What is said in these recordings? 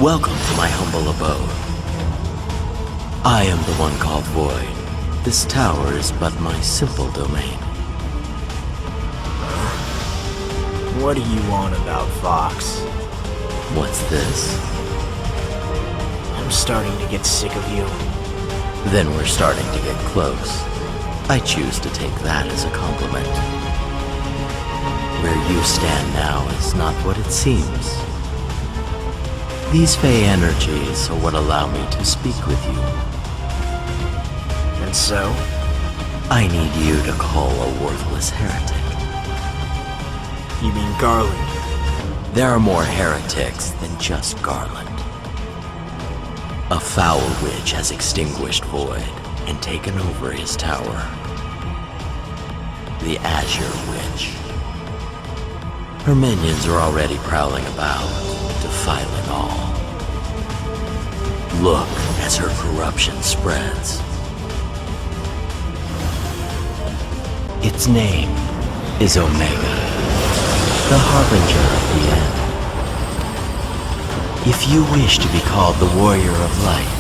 Welcome to my humble abode. I am the one called Void. This tower is but my simple domain. What are you on about, Fox? What's this? I'm starting to get sick of you. Then we're starting to get close. I choose to take that as a compliment. Where you stand now is not what it seems. These Fey energies are what allow me to speak with you. And so? I need you to call a worthless heretic. You mean Garland? There are more heretics than just Garland. A foul witch has extinguished Void and taken over his tower. The Azure Witch. Her minions are already prowling about, defiling all. Look as her corruption spreads. Its name is Omega, the harbinger of the end. If you wish to be called the Warrior of Light,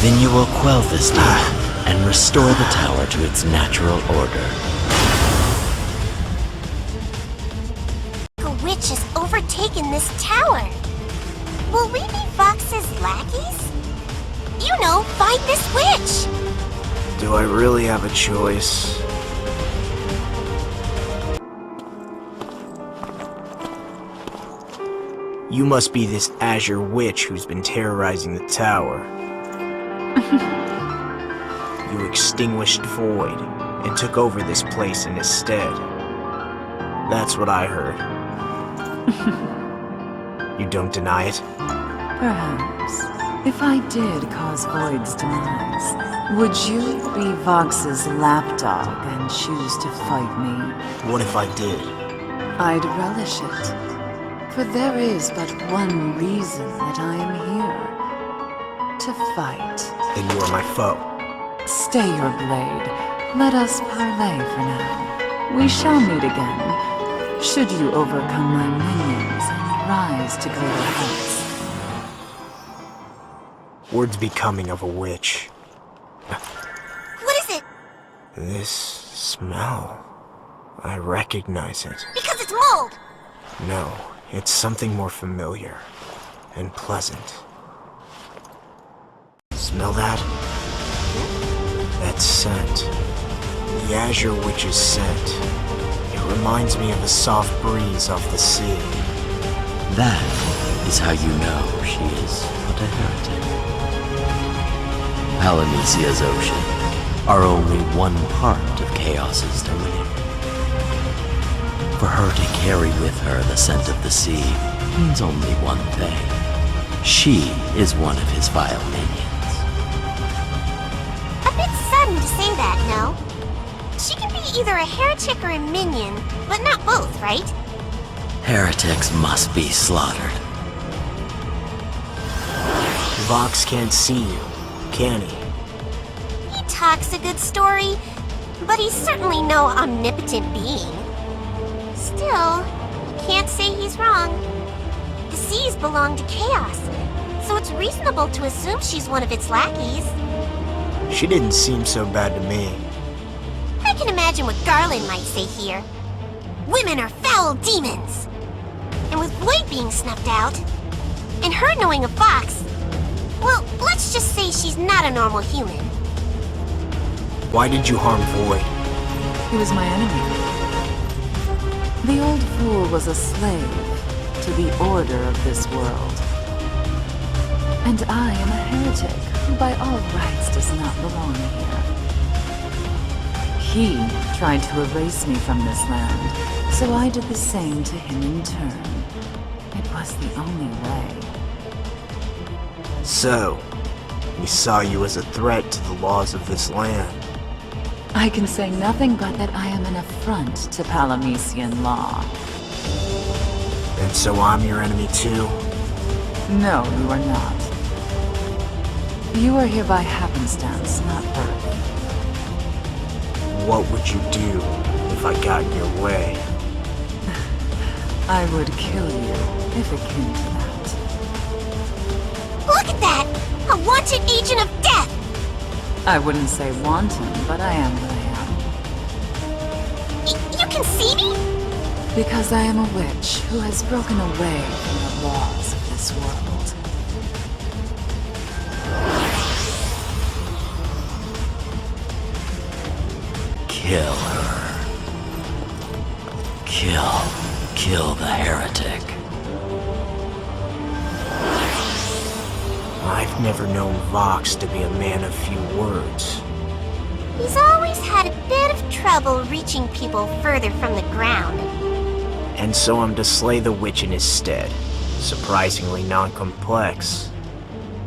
then you will quell this demon and restore the tower to its natural order. A witch has overtaken this tower. Will we be Fox's lackeys? You know, fight this witch! Do I really have a choice? You must be this Azure Witch who's been terrorizing the tower. You extinguished Void and took over this place in his stead. That's what I heard. You don't deny it? Perhaps. If I did cause Void's demise, would you be Vox's lapdog and choose to fight me? What if I did? I'd relish it. For there is but one reason that I am here. To fight. Then you are my foe. Stay your blade. Let us parley for now. We shall meet again, should you overcome my minions and rise to greater heights. Word's becoming of a witch. What is it? This smell. I recognize it. Because it's mold! No, it's something more familiar and pleasant. Smell that? That scent. The Azure Witch's scent. It reminds me of a soft breeze off the sea. That is how you know she is but a heretic. Palamecia's ocean are only one part of Chaos's domain. For her to carry with her the scent of the sea means only one thing. She is one of his vile minions. A bit sudden to say that, no? She can be either a heretic or a minion, but not both, right? Heretics must be slaughtered. Vox can't see you, can he? He talks a good story, but he's certainly no omnipotent being. Still, can't say he's wrong. The seas belong to Chaos, so it's reasonable to assume she's one of its lackeys. She didn't seem so bad to me. I can imagine what Garland might say here. Women are foul demons! And with Void being snuffed out, and her knowing a Fox, well, let's just say she's not a normal human. Why did you harm Void? He was my enemy. The old fool was a slave to the order of this world. And I am a heretic who by all rights does not belong here. He tried to erase me from this land, so I did the same to him in turn. It was the only way. So, he saw you as a threat to the laws of this land. I can say nothing but that I am an affront to Palamecian law. And so I'm your enemy too? No, you are not. You are here by happenstance, not birth. What would you do if I got in your way? I would kill you, if it came to that. Look at that! A wanted agent of death! I wouldn't say wanton, but I am what I am. You can see me? Because I am a witch who has broken away from the laws of this world. Kill her. Kill the heretic. I've never known Vox to be a man of few words. He's always had a bit of trouble reaching people further from the ground. And so I'm to slay the witch in his stead. Surprisingly non-complex.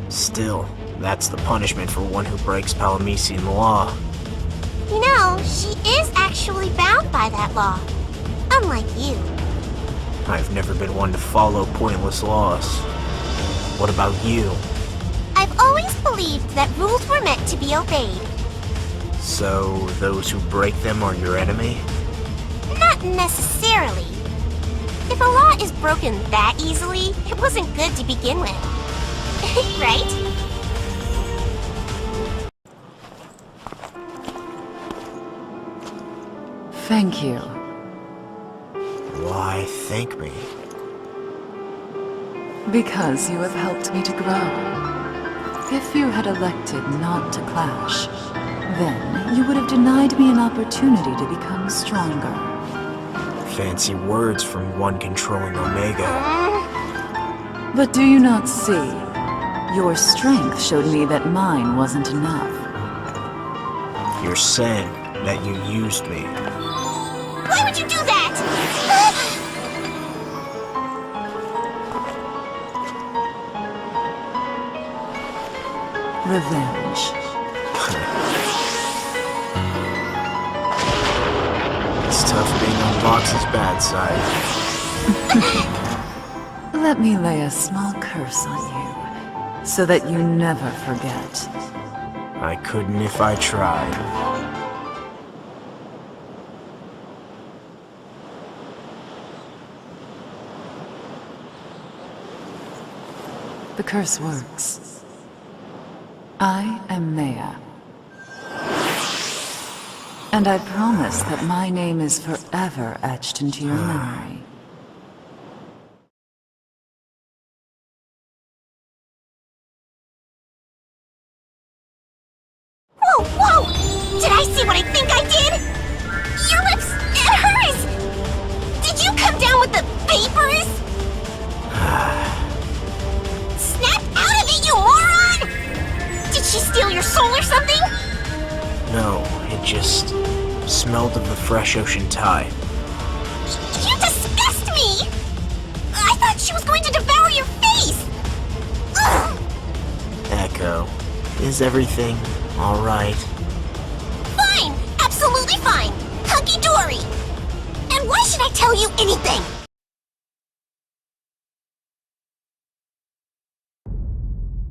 Still, that's the punishment for one who breaks Palamecian law. You know, she is actually bound by that law. Unlike you. I've never been one to follow pointless laws. What about you? I've always believed that rules were meant to be obeyed. So, those who break them are your enemy? Not necessarily. If a law is broken that easily, it wasn't good to begin with. Right? Thank you. Why, thank me. Because you have helped me to grow. If you had elected not to clash, then you would have denied me an opportunity to become stronger. Fancy words from one controlling Omega. But do you not see? Your strength showed me that mine wasn't enough. You're saying that you used me. Why would you do that? Revenge. It's tough being on Vox's bad side. Let me lay a small curse on you, so that you never forget. I couldn't if I tried. The curse works. I am Meia. And I promise that my name is forever etched into your memory. Whoa, whoa! Did I see what I think I did? Your lips and hers! Did you come down with the vapors? Snap out of it, you moron! Did she steal your soul or something? No, it just smelled of the fresh ocean tide. You disgust me! I thought she was going to devour your face! Ugh. Echo, is everything alright? Fine! Absolutely fine! Hunky-dory! And why should I tell you anything?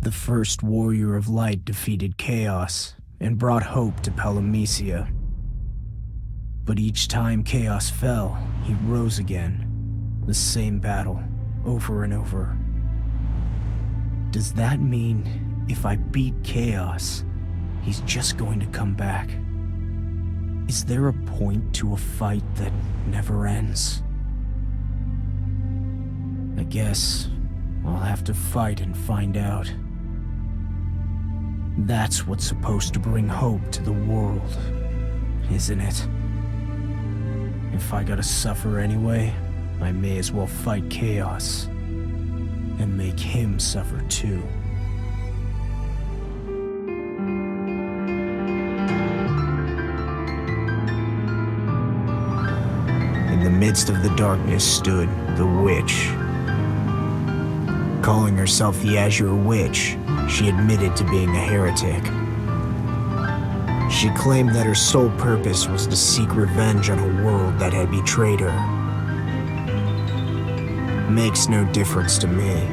The first warrior of light defeated chaos and brought hope to Palamecia. But each time chaos fell, he rose again. The same battle, over and over. Does that mean if I beat chaos, he's just going to come back? Is there a point to a fight that never ends? I guess I'll have to fight and find out. That's what's supposed to bring hope to the world, isn't it? If I gotta suffer anyway, I may as well fight chaos and make him suffer too. In the midst of the darkness stood the witch. Calling herself the Azure Witch, she admitted to being a heretic. She claimed that her sole purpose was to seek revenge on a world that had betrayed her. Makes no difference to me.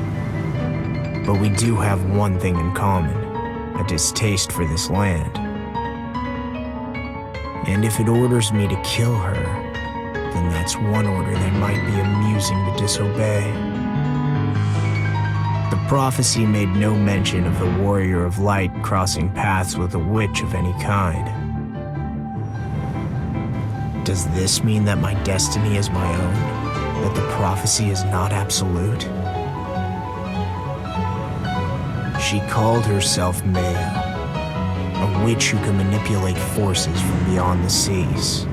But we do have one thing in common, a distaste for this land. And if it orders me to kill her, then that's one order that might be amusing to disobey. The prophecy made no mention of the Warrior of Light crossing paths with a witch of any kind. Does this mean that my destiny is my own? That the prophecy is not absolute? She called herself Meia, a witch who can manipulate forces from beyond the seas.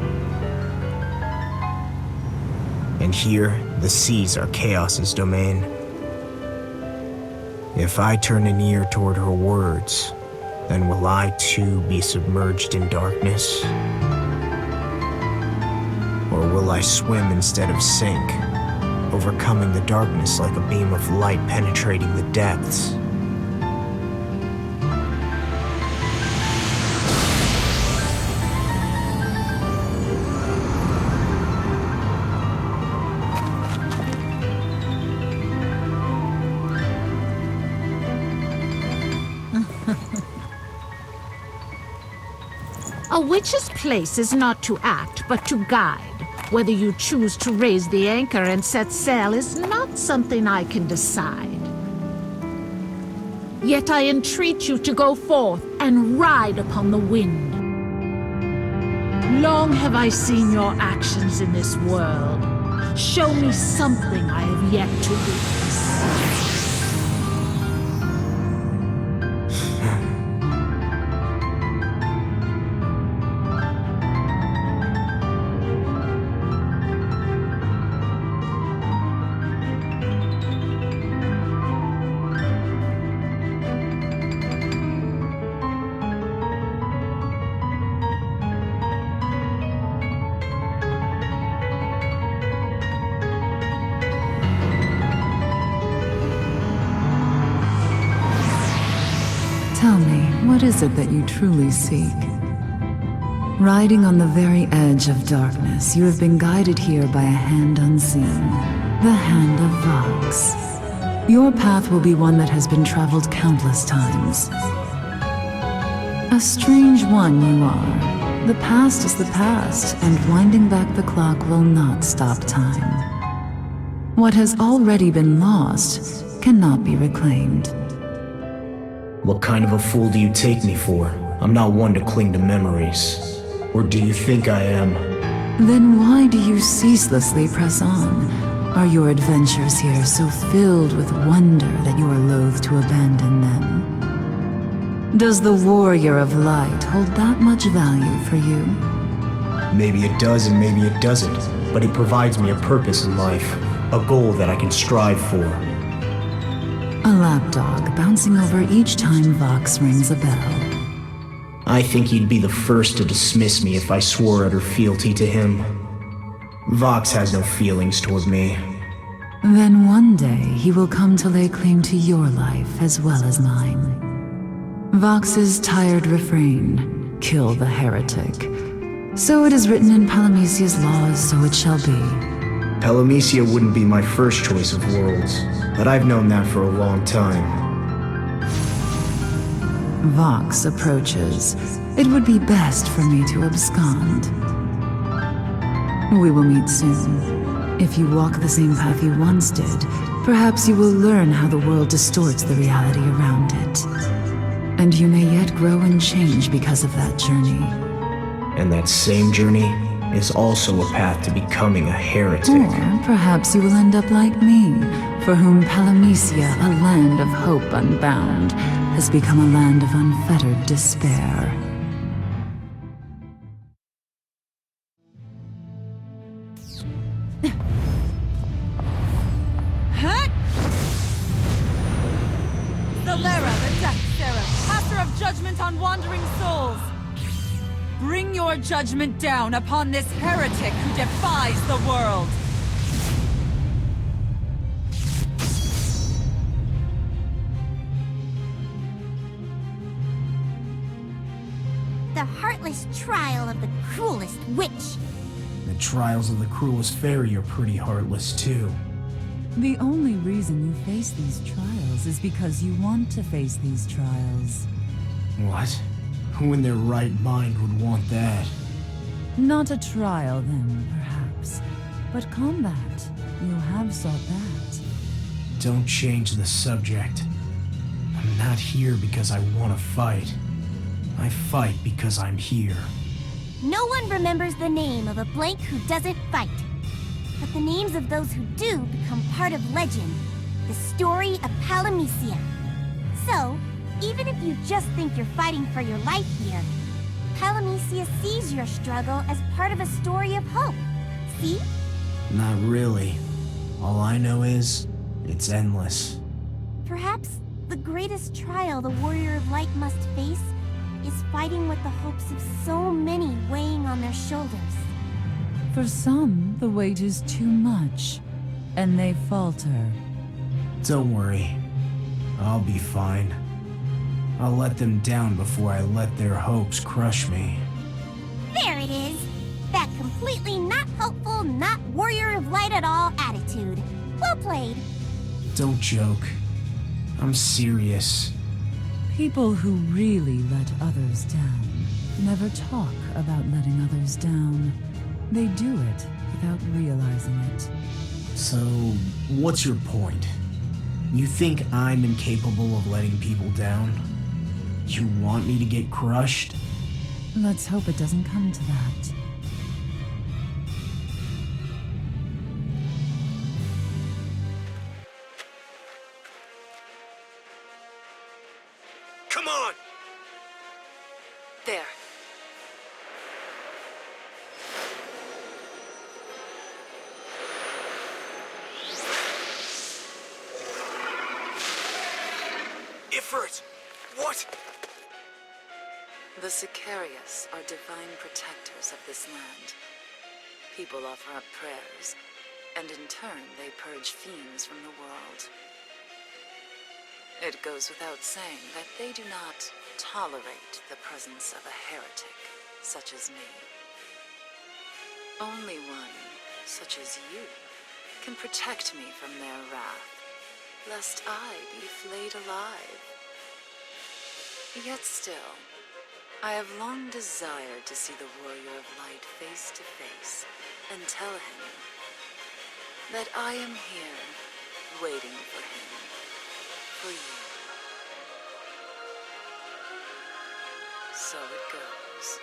And here, the seas are Chaos's domain. If I turn an ear toward her words, then will I too be submerged in darkness? Or will I swim instead of sink, overcoming the darkness like a beam of light penetrating the depths? A witch's place is not to act, but to guide. Whether you choose to raise the anchor and set sail is not something I can decide. Yet I entreat you to go forth and ride upon the wind. Long have I seen your actions in this world. Show me something I have yet to witness. Tell me, what is it that you truly seek? Riding on the very edge of darkness, you have been guided here by a hand unseen, the hand of Vox. Your path will be one that has been traveled countless times. A strange one you are. The past is the past, and winding back the clock will not stop time. What has already been lost cannot be reclaimed. What kind of a fool do you take me for? I'm not one to cling to memories. Or do you think I am? Then why do you ceaselessly press on? Are your adventures here so filled with wonder that you are loath to abandon them? Does the Warrior of Light hold that much value for you? Maybe it does and maybe it doesn't, but it provides me a purpose in life, a goal that I can strive for. A lapdog bouncing over each time Vox rings a bell. I think he'd be the first to dismiss me if I swore utter fealty to him. Vox has no feelings toward me. Then one day he will come to lay claim to your life as well as mine. Vox's tired refrain, kill the heretic. So it is written in Palamecia's laws, so it shall be. Palamecia wouldn't be my first choice of worlds, but I've known that for a long time. Vox approaches. It would be best for me to abscond. We will meet soon. If you walk the same path you once did, perhaps you will learn how the world distorts the reality around it. And you may yet grow and change because of that journey. And that same journey is also a path to becoming a heretic. Or perhaps you will end up like me, for whom Palamecia, a land of hope unbound, has become a land of unfettered despair. Solera, the Death Seraph, caster of judgment on wandering souls. Bring your judgment down upon this heretic who defies the world. The heartless trial of the cruelest witch. The trials of the cruelest fairy are pretty heartless too. The only reason you face these trials is because you want to face these trials. What? Who in their right mind would want that? Not a trial then, perhaps, but combat. You have sought that. Don't change the subject. I'm not here because I want to fight. I fight because I'm here. No one remembers the name of a blank who doesn't fight. But the names of those who do become part of legend. The story of Palamecia. So, even if you just think you're fighting for your life here, Palamecia sees your struggle as part of a story of hope. See? Not really. All I know is, it's endless. Perhaps the greatest trial the Warrior of Light must face is fighting with the hopes of so many weighing on their shoulders. For some, the weight is too much, and they falter. Don't worry. I'll be fine. I'll let them down before I let their hopes crush me. There it is! That completely not hopeful, not Warrior of Light at all attitude. Well played. Don't joke. I'm serious. People who really let others down never talk about letting others down. They do it without realizing it. So, what's your point? You think I'm incapable of letting people down? You want me to get crushed? Let's hope it doesn't come to that. Come on! There. Ifrit! What? The Sicarius are divine protectors of this land. People offer up prayers, and in turn they purge fiends from the world. It goes without saying that they do not tolerate the presence of a heretic such as me. Only one, such as you, can protect me from their wrath, lest I be flayed alive. Yet still, I have long desired to see the Warrior of Light face to face and tell him that I am here, waiting for him, for you. So it goes.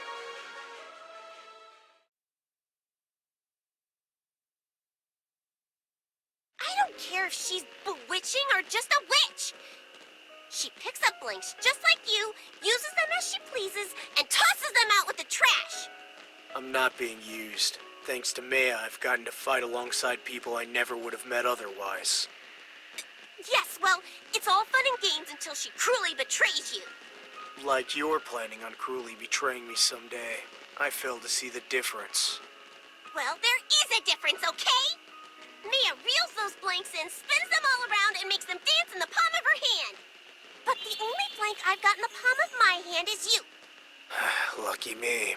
I don't care if she's bewitching or just a witch. She picks up blanks just like you, uses them as she pleases, and tosses them out with the trash. I'm not being used. Thanks to Meia, I've gotten to fight alongside people I never would have met otherwise. Yes, well, it's all fun and games until she cruelly betrays you. Like you're planning on cruelly betraying me someday. I fail to see the difference. Well, there is a difference, okay? Meia reels those blanks in, spins them all around, and makes them dance in the palm of her hand. But the only blank I've got in the palm of my hand is you. Lucky me.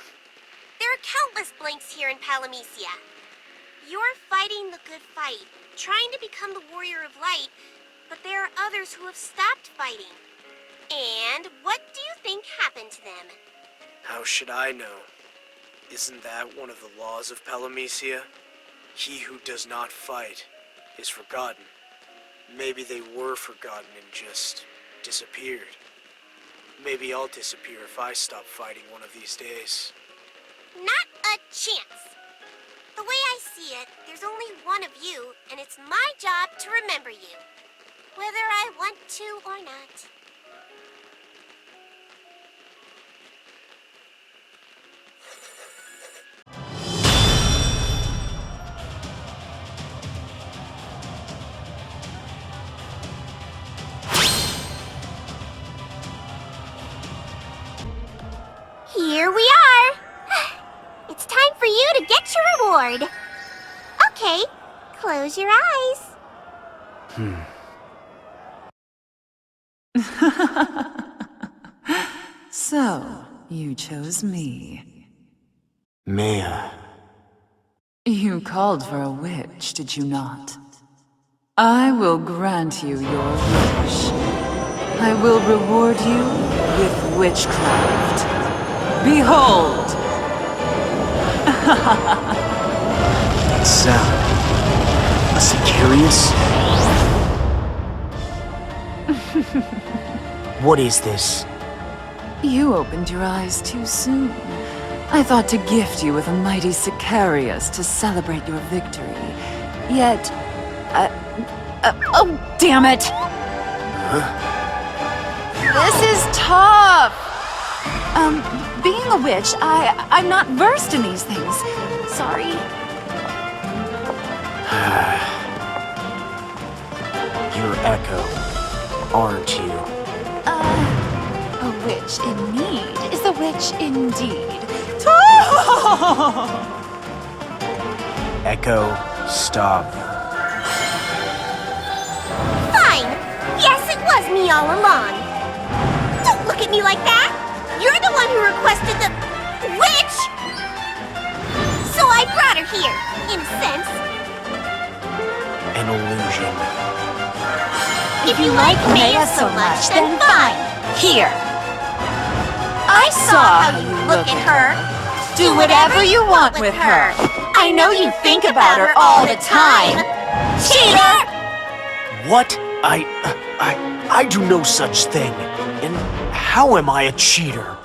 There are countless blanks here in Palamecia. You're fighting the good fight, trying to become the Warrior of Light, but there are others who have stopped fighting. And what do you think happened to them? How should I know? Isn't that one of the laws of Palamecia? He who does not fight is forgotten. Maybe they were forgotten and just disappeared. Maybe I'll disappear if I stop fighting one of these days. Not a chance. The way I see it, there's only one of you, and it's my job to remember you. Whether I want to or not. Here we are! It's time for you to get your reward. Okay, close your eyes. So, you chose me. Meia. You called for a witch, did you not? I will grant you your wish. I will reward you with witchcraft. Behold! That sound. A Sicarius? What is this? You opened your eyes too soon. I thought to gift you with a mighty Sicarius to celebrate your victory. Yet... oh, damn it! This is tough! Being a witch, I'm not versed in these things. Sorry. You're Echo, aren't you? A witch in need is a witch indeed. Echo, stop. Fine! Yes, it was me all along! Don't look at me like that! You're the one who requested the... witch! So I brought her here, in a sense. An illusion. If you like Meia so much, then fine! Here! I saw how you look at her. Do whatever you want with her. I know you think about her all the time. Cheater! What? I do no such thing. And how am I a cheater?